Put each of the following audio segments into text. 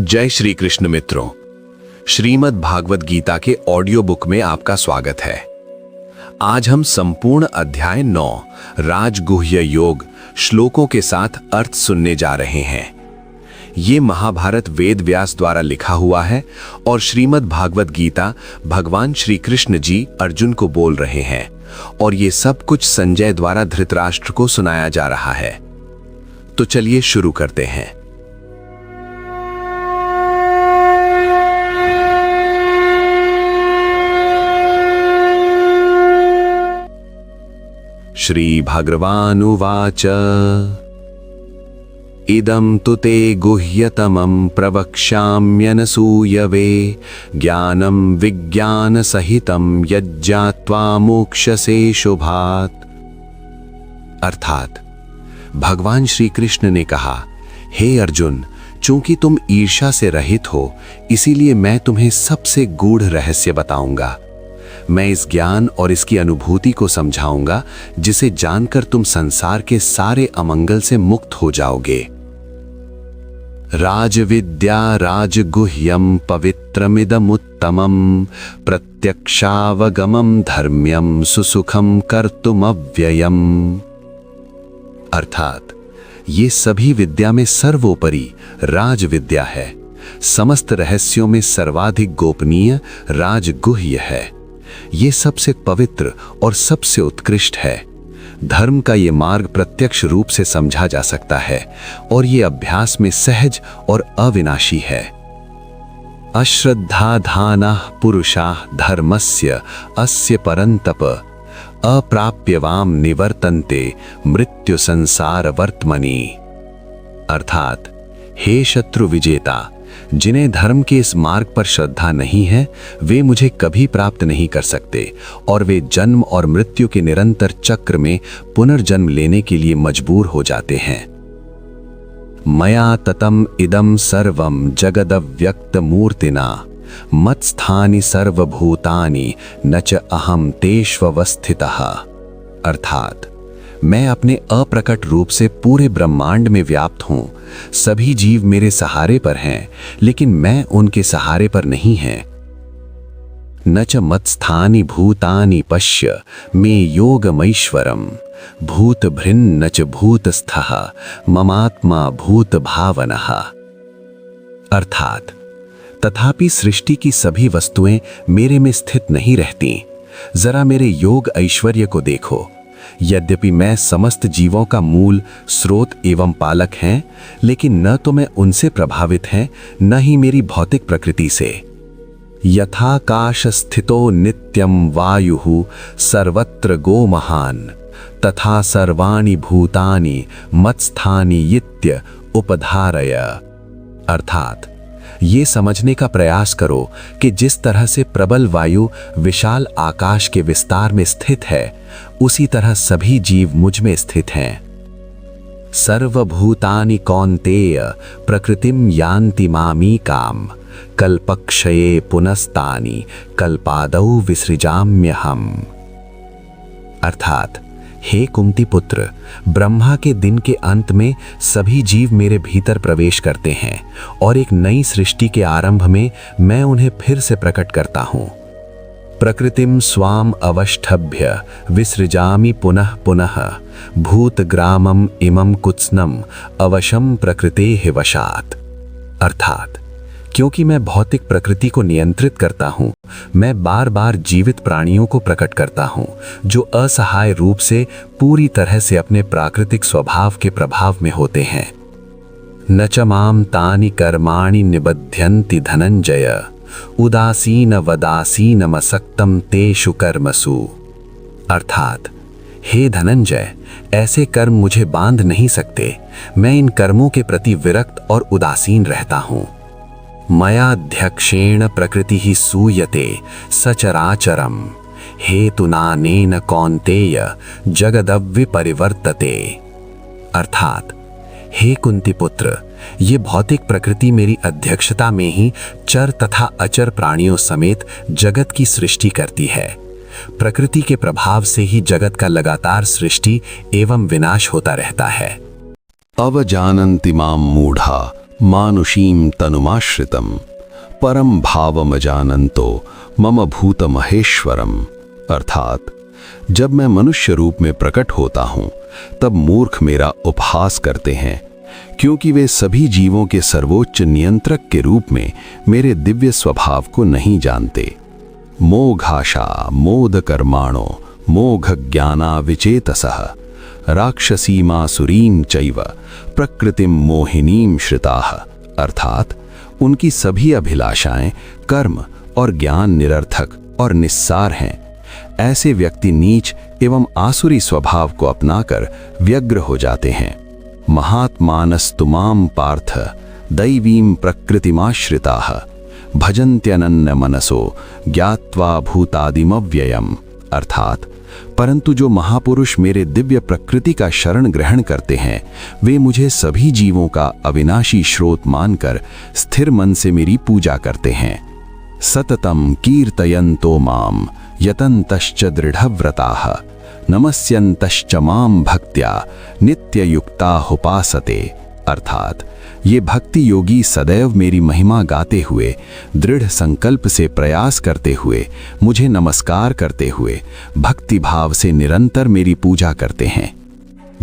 जय श्री कृष्ण मित्रों, श्रीमद् भागवत गीता के ऑडियो बुक में आपका स्वागत है। आज हम संपूर्ण अध्याय 9 राजगुह्य योग श्लोकों के साथ अर्थ सुनने जा रहे हैं। ये महाभारत वेद व्यास द्वारा लिखा हुआ है और श्रीमद् भागवत गीता भगवान श्री कृष्ण जी अर्जुन को बोल रहे हैं और ये सब कुछ संजय द्वारा धृतराष्ट्र को सुनाया जा रहा है। तो चलिए शुरू करते हैं। श्री भगवानुवाच इदं तु ते गुह्यतमं प्रवक्ष्याम्यनसूयवे ज्ञानं विज्ञानसहितं यज्ञात्वा मोक्षसे शुभात्। अर्थात भगवान श्री कृष्ण ने कहा, हे अर्जुन, चूंकि तुम ईर्ष्या से रहित हो, इसीलिए मैं तुम्हें सबसे गूढ़ रहस्य बताऊंगा। मैं इस ज्ञान और इसकी अनुभूति को समझाऊंगा जिसे जानकर तुम संसार के सारे अमंगल से मुक्त हो जाओगे। राजविद्या राजगुह्यम पवित्रमिदमुत्तमं प्रत्यक्षावगमं धर्म्यं सुसुखं कर्तुमव्ययम्। अर्थात ये सभी विद्या में सर्वोपरि राजविद्या है, समस्त रहस्यों में सर्वाधिक गोपनीय राजगुह्य है। ये सबसे पवित्र और सबसे उत्कृष्ट है। धर्म का ये मार्ग प्रत्यक्ष रूप से समझा जा सकता है और ये अभ्यास में सहज और अविनाशी है। अश्रद्धाधानाः पुरुषाः धर्मस्य अस्य परन्तप अप्राप्यवाम निवर्तन्ते मृत्यु संसार वर्तमनि। अर्थात हे शत्रु विजेता, जिन्हें धर्म के इस मार्ग पर श्रद्धा नहीं है वे मुझे कभी प्राप्त नहीं कर सकते और वे जन्म और मृत्यु के निरंतर चक्र में पुनर्जन्म लेने के लिए मजबूर हो जाते हैं। मया ततम इदं सर्वं जगदव्यक्त मूर्तिना मत्स्थानि सर्वभूतानि न च अहं तेष्वस्थितः। अर्थात मैं अपने अप्रकट रूप से पूरे ब्रह्मांड में व्याप्त हूं। सभी जीव मेरे सहारे पर हैं, लेकिन मैं उनके सहारे पर नहीं है। न च मत्स्थानि भूतानि पश्य मे योगमैश्वरम भूतभृन्न च भूतस्थः ममात्मा भूत भावनः। अर्थात तथापि सृष्टि की सभी वस्तुएं मेरे में स्थित नहीं रहती। जरा मेरे योग ऐश्वर्य को देखो। यद्यपि मैं समस्त जीवों का मूल स्रोत एवं पालक हैं, लेकिन न तो मैं उनसे प्रभावित हैं न ही मेरी भौतिक प्रकृति से। यथाकाश स्थितो नित्यं वायुः सर्वत्र गो महान तथा सर्वाणि भूतानि मत्स्थानि इत्य उपधारय। अर्थात ये समझने का प्रयास करो कि जिस तरह से प्रबल वायु विशाल आकाश के विस्तार में स्थित है, उसी तरह सभी जीव मुझ में स्थित हैं। सर्वभूतानि कौन्तेय प्रकृतिम यान्ति मामीकाम कल्पक्षये पुनस्तानि कल्पादौ विसृजाम्यहम्। अर्थात हे कुंती पुत्र, ब्रह्मा के दिन के अंत में सभी जीव मेरे भीतर प्रवेश करते हैं और एक नई सृष्टि के आरंभ में मैं उन्हें फिर से प्रकट करता हूं। प्रकृतिम स्वाम अवष्ठभ्य विसृजामि पुनः पुनः भूतग्रामम इमं कुत्सनम अवशम प्रकृतेः वशात्। अर्थात क्योंकि मैं भौतिक प्रकृति को नियंत्रित करता हूं, मैं बार बार जीवित प्राणियों को प्रकट करता हूं जो असहाय रूप से पूरी तरह से अपने प्राकृतिक स्वभाव के प्रभाव में होते हैं। न च मां तानि कर्माणि निबध्यन्ति धनंजय उदासीन वदासीनमसक्तं तेषु कर्मसु। अर्थात हे धनंजय, ऐसे कर्म मुझे बांध नहीं सकते। मैं इन कर्मों के प्रति विरक्त और उदासीन रहता हूं। मयाध्यक्षेण प्रकृति ही सूयते सचराचरम हेतुनानेन कौन्तेय जगदव्यपरिवर्तते। अर्थात हे कुंती पुत्र, ये भौतिक प्रकृति मेरी अध्यक्षता में ही चर तथा अचर प्राणियों समेत जगत की सृष्टि करती है। प्रकृति के प्रभाव से ही जगत का लगातार सृष्टि एवं विनाश होता रहता है। अवजानन्ति मां मूढ़ा मानुषीं तनुमाश्रितं परम भावमजानन्तो मम भूत महेश्वरम। अर्थात जब मैं मनुष्य रूप में प्रकट होता हूँ तब मूर्ख मेरा उपहास करते हैं, क्योंकि वे सभी जीवों के सर्वोच्च नियंत्रक के रूप में मेरे दिव्य स्वभाव को नहीं जानते। मोघाशा मोद कर्माणो मोघ ज्ञाना विचेतसः राक्षसीमासुरीं चैव प्रकृतिम मोहिनीं श्रिताः। अर्थात उनकी सभी अभिलाषाएं, कर्म और ज्ञान निरर्थक और निस्सार हैं। ऐसे व्यक्ति नीच एवं आसुरी स्वभाव को अपनाकर व्यग्र हो जाते हैं। महात्मानस्तुमां पार्थ दैवीं प्रकृतिमाश्रिताः भजन्त्यनन्य मनसो ज्ञात्वा भूतादिमव्ययम्। अर्थात परंतु जो महापुरुष मेरे दिव्य प्रकृति का शरण ग्रहण करते हैं वे मुझे सभी जीवों का अविनाशी स्रोत मानकर स्थिर मन से मेरी पूजा करते हैं। सततम कीर्तयन्तो माम यतन्तश्च दृढ़व्रताः नमस्यन्तश्च माम भक्त्या नित्ययुक्ता उपासते। अर्थात ये भक्ति योगी सदैव मेरी महिमा गाते हुए, दृढ़ संकल्प से प्रयास करते हुए, मुझे नमस्कार करते हुए भक्ति भाव से निरंतर मेरी पूजा करते हैं।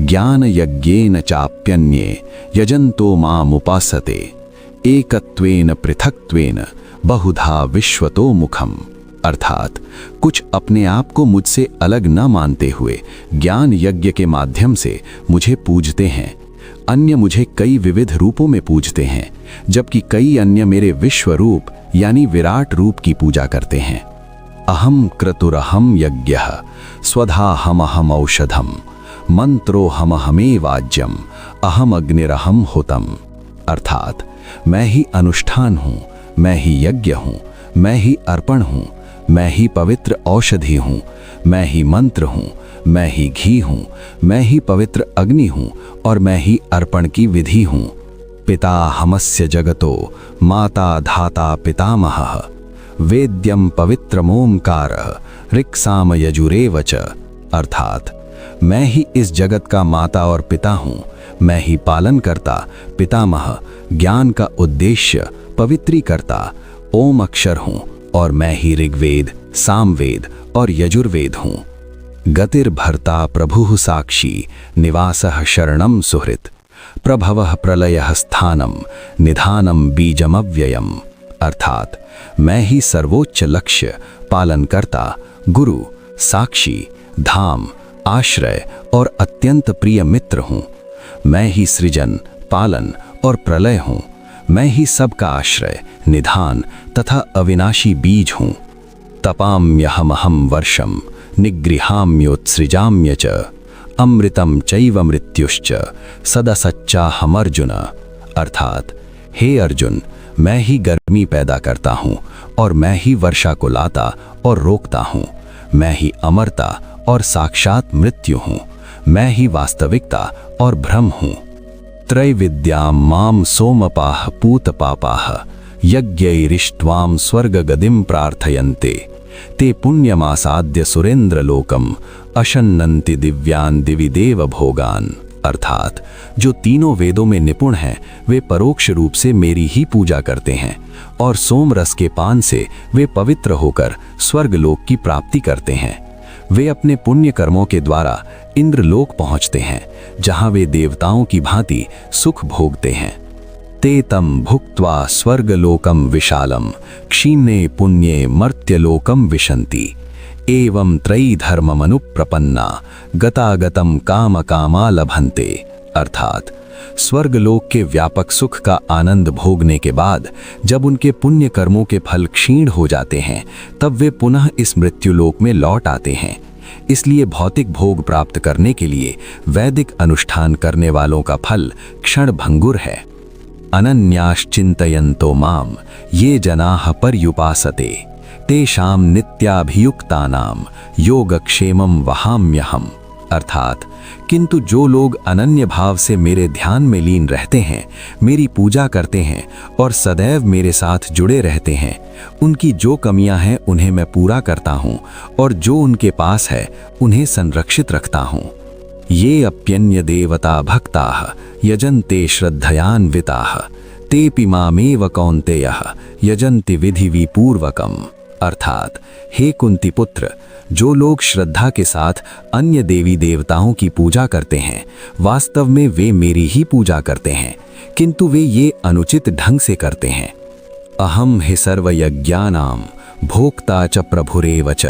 ज्ञान यज्ञेन चाप्यन्ये यजन्तो माम उपासते एकत्वेन पृथक्त्वेन बहुधा विश्वतो मुखम। अर्थात कुछ अपने आप को मुझसे अलग न मानते हुए ज्ञान यज्ञ के माध्यम से मुझे पूजते हैं। अन्य मुझे कई विविध रूपों में पूजते हैं, जबकि कई अन्य मेरे विश्व रूप यानी विराट रूप की पूजा करते हैं। अहम क्रतुरहम यज्ञः स्वधाहमहम औषधम मंत्रोहमहमे वाज्यम अहम अग्निरहम होतम। अर्थात मैं ही अनुष्ठान हूँ, मैं ही यज्ञ हूँ, मैं ही अर्पण हूँ, मैं ही पवित्र औषधि हूँ, मैं ही मंत्र हूँ, मैं ही घी हूँ, मैं ही पवित्र अग्नि हूँ और मैं ही अर्पण की विधि हूँ। पिता हमस्य जगतो माता धाता पितामहः वेद्यम पवित्रमोंकारः ऋक्साम यजुरेव च। अर्थात मैं ही इस जगत का माता और पिता हूँ, मैं ही पालन करता, पितामह ज्ञान का उद्देश्य, पवित्रीकर्ता ओम अक्षर हूँ और मैं ही ऋग्वेद, सामवेद और यजुर्वेद हूँ। गतिर्भर्ता प्रभुः साक्षी निवासः शरणं सुहृत् प्रभवः प्रलयः स्थानम निधानम बीजमव्ययम्। अर्थात मैं ही सर्वोच्च लक्ष्य, पालनकर्ता, गुरु, साक्षी, धाम, आश्रय और अत्यंत प्रिय मित्र हूँ। मैं ही सृजन, पालन और प्रलय हूँ। मैं ही सबका आश्रय, निधान तथा अविनाशी बीज हूँ। तपाम्यहमहं वर्षम निगृहाम्योत्सृजाम्य च अमृतम चैव मृत्युश्च सदसच्चाहमर्जुन। अर्थात हे अर्जुन, मैं ही गर्मी पैदा करता हूँ और मैं ही वर्षा को लाता और रोकता हूँ। मैं ही अमरता और साक्षात मृत्यु हूँ। मैं ही वास्तविकता और भ्रम हूँ। त्रैविद्यां मां सोमपाः पूतपापाः यज्ञैरिष्ट्वां स्वर्गगतिं प्रार्थयन्ते ते पुण्यमासाद्य सुरेंद्रलोकम अशन्नन्ति दिव्यान दिवि देव भोगान। अर्थात जो तीनों वेदों में निपुण हैं वे परोक्ष रूप से मेरी ही पूजा करते हैं और सोम रस के पान से वे पवित्र होकर स्वर्गलोक की प्राप्ति करते हैं। वे अपने पुण्य कर्मों के द्वारा इंद्रलोक पहुंचते हैं, जहां वे देवताओं की भांति सुख भोगते हैं। ते तम भुक्त्वा स्वर्गलोकम विशालम क्षीणे पुण्ये मर्त्यलोकम विशन्ति एवं त्रयी धर्ममनुप्रपन्ना गतागतम काम कामा लभन्ते। अर्थात स्वर्गलोक के व्यापक सुख का आनंद भोगने के बाद जब उनके पुण्य कर्मों के फल क्षीण हो जाते हैं तब वे पुनः इस मृत्युलोक में लौट आते हैं। इसलिए भौतिक भोग प्राप्त करने के लिए वैदिक अनुष्ठान करने वालों का फल क्षण भंगुर है। अनन्याश्चिन्तयन्तो माम ये जनाः पर्युपासते तेषां नित्याभियुक्तानां योगक्षेमं वहाम्यहम्। अर्थात किंतु जो लोग अनन्य भाव से मेरे ध्यान में लीन रहते हैं, मेरी पूजा करते हैं और सदैव मेरे साथ जुड़े रहते हैं, उनकी जो कमियां हैं उन्हें मैं पूरा करता हूं और जो उनके पास है उन्हें संरक्षित रखता हूं। ये अप्यन्य देवता भक्ताः यजन्ते श्रद्धयान्विताः तेपि मामेव कौन्तेयः यजन्ति विधि विपूर्वकम। अर्थात, हे कुंती पुत्र, जो लोग श्रद्धा के साथ अन्य देवी देवताओं की पूजा करते हैं, वास्तव में वे मेरी ही पूजा करते हैं, किंतु वे ये अनुचित ढंग से करते हैं। अहम हि सर्वयज्ञानाम भोक्ता च प्रभुरेव च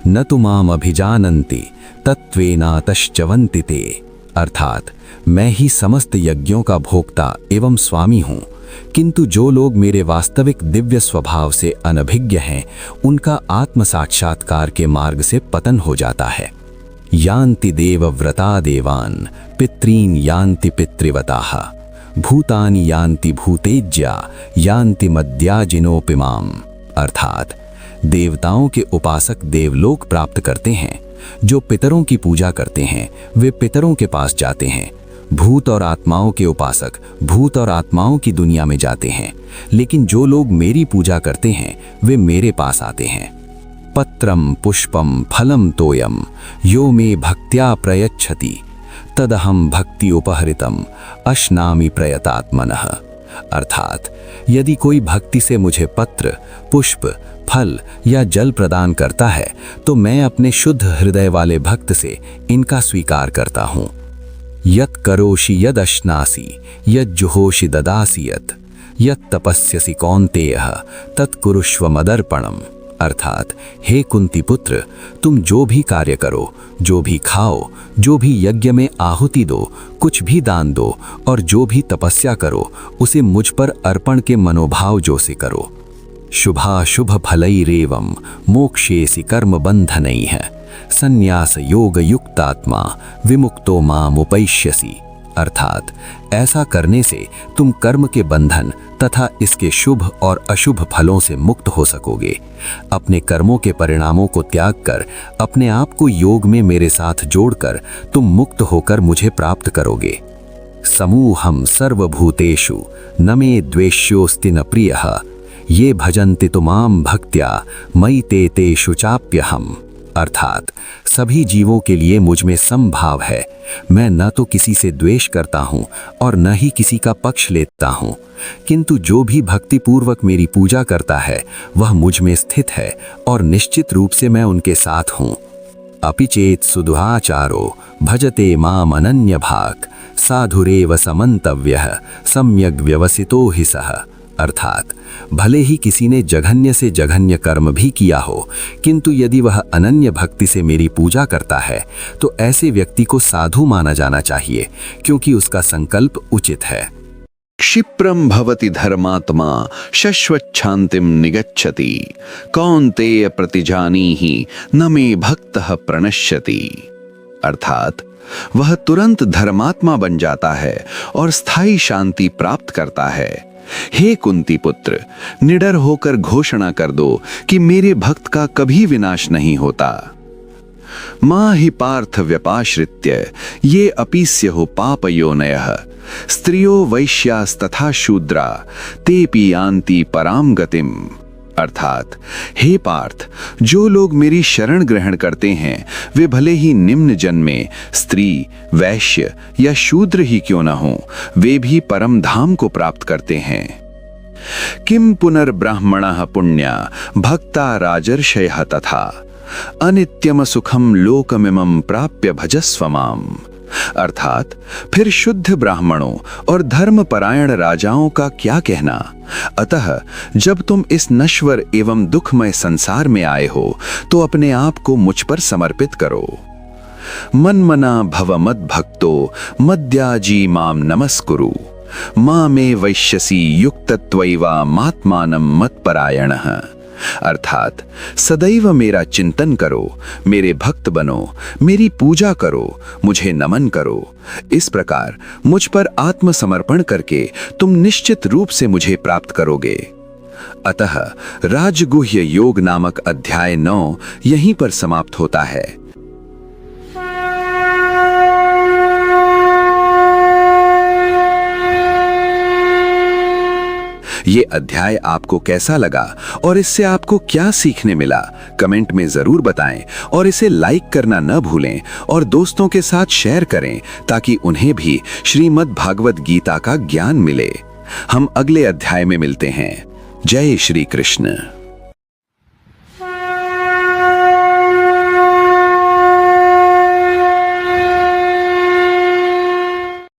न तु माम अभिजानन्ति तत्त्वेनातश्चवन्ति ते। अर्थात, मैं ही समस्त यज्ञों का भोक्ता एवं स्वामी हूँ, किंतु जो लोग मेरे वास्तविक दिव्य स्वभाव से अनभिज्ञ हैं, उनका आत्म साक्षात्कार के मार्ग से पतन हो जाता है। यान्ति देवव्रता देवान् पितॄन् यान्ति पितृवताः भूतानि यान्ति भूतेज्या यान्ति मद्याजिनोपिमाम। अर्थात, देवताओं के उपासक देवलोक प्राप्त करते हैं, जो पितरों की पूजा करते हैं वे पितरों के पास जाते हैं। भूत और आत्माओं के उपासक भूत और आत्माओं की दुनिया में जाते हैं, लेकिन जो लोग मेरी पूजा करते हैं वे मेरे पास आते हैं। पत्रम पुष्पम फलम तोयम यो मे भक्त्या प्रयच्छति तदहम भक्ति उपहृतम अश्नामि प्रयतात्मनः। अर्थात, यदि कोई भक्ति से मुझे पत्र, पुष्प, फल या जल प्रदान करता है तो मैं अपने शुद्ध हृदय वाले भक्त से इनका स्वीकार करता हूँ। यत् करोषि यद अश्नासि यद जुहोषि ददासि यत् तपस्यसि कौन्तेयः तत्कुरुष्व मदर्पणम। अर्थात, हे कुंती पुत्र, तुम जो भी कार्य करो, जो भी खाओ, जो भी यज्ञ में आहुति दो, कुछ भी दान दो और जो भी तपस्या करो, उसे मुझ पर अर्पण के मनोभाव जो से करो। शुभाशुभ फलैरेवं मोक्षेसि कर्म बंधनैः संन्यास योग युक्तात्मा विमुक्तो माम उपैष्यसि। अर्थात, ऐसा करने से तुम कर्म के बंधन तथा इसके शुभ और अशुभ फलों से मुक्त हो सकोगे। अपने कर्मों के परिणामों को त्याग कर अपने आप को योग में मेरे साथ जोड़कर तुम मुक्त होकर मुझे प्राप्त करोगे। समूहम सर्वभूतेषु न मे द्वेष्योस्ति न प्रियः ये भजन्ति तु माम भक्त्या मयि ते तेषु चाप्यहम्। अर्थात, सभी जीवों के लिए मुझ में समभाव है। मैं न तो किसी से द्वेष करता हूँ और न ही किसी का पक्ष लेता हूँ, किंतु जो भी भक्तिपूर्वक मेरी पूजा करता है वह मुझ में स्थित है और निश्चित रूप से मैं उनके साथ हूँ। अपि चेत् सुदुहाचारो भजते माम अनन्य भाक् साधुरेव समन्तव्यः सम्यग् व्यवसितो हि सः। अर्थात, भले ही किसी ने जघन्य से जघन्य कर्म भी किया हो, किंतु यदि वह अनन्य भक्ति से मेरी पूजा करता है तो ऐसे व्यक्ति को साधु माना जाना चाहिए, क्योंकि उसका संकल्प उचित है। क्षिप्रम भवति धर्मात्मा शश्वच्छान्तिम निगच्छति कौन्तेय प्रतिजानीहि न मे भक्तः प्रणश्यति। अर्थात, वह तुरंत धर्मात्मा बन जाता है और स्थायी शांति प्राप्त करता है। हे कुंती पुत्र, निडर होकर घोषणा कर दो कि मेरे भक्त का कभी विनाश नहीं होता। मां हि पार्थ व्यपाश्रित्य ये अपीस्युः पापयोनयः स्त्रियो वैश्यास्तथा शूद्रा तेपि यान्ति पराम गतिम। अर्थात, हे पार्थ, जो लोग मेरी शरण ग्रहण करते हैं वे भले ही निम्न जन्म में स्त्री, वैश्य या शूद्र ही क्यों न हो, वे भी परम धाम को प्राप्त करते हैं। किम पुनर्ब्राह्मणः पुण्या भक्ता राजर्षयः तथा अनित्यम सुखम लोकमिमं प्राप्य भजस्व माम। अर्थात, फिर शुद्ध ब्राह्मणों और धर्मपरायण राजाओं का क्या कहना। अतः जब तुम इस नश्वर एवं दुखमय संसार में आए हो तो अपने आप को मुझ पर समर्पित करो। मन्मना भव मद भक्तो मद्याजी माम नमस्कुरु मां मे वैश्यसि युक्तत्वैवा मात्मानं मत्परायणः। अर्थात, सदैव मेरा चिंतन करो, मेरे भक्त बनो, मेरी पूजा करो, मुझे नमन करो। इस प्रकार मुझ पर आत्मसमर्पण करके तुम निश्चित रूप से मुझे प्राप्त करोगे। अतः राजगुह्य योग नामक अध्याय 9 यहीं पर समाप्त होता है। ये अध्याय आपको कैसा लगा और इससे आपको क्या सीखने मिला, कमेंट में जरूर बताएं और इसे लाइक करना न भूलें और दोस्तों के साथ शेयर करें ताकि उन्हें भी श्रीमद् भागवत गीता का ज्ञान मिले। हम अगले अध्याय में मिलते हैं। जय श्री कृष्ण।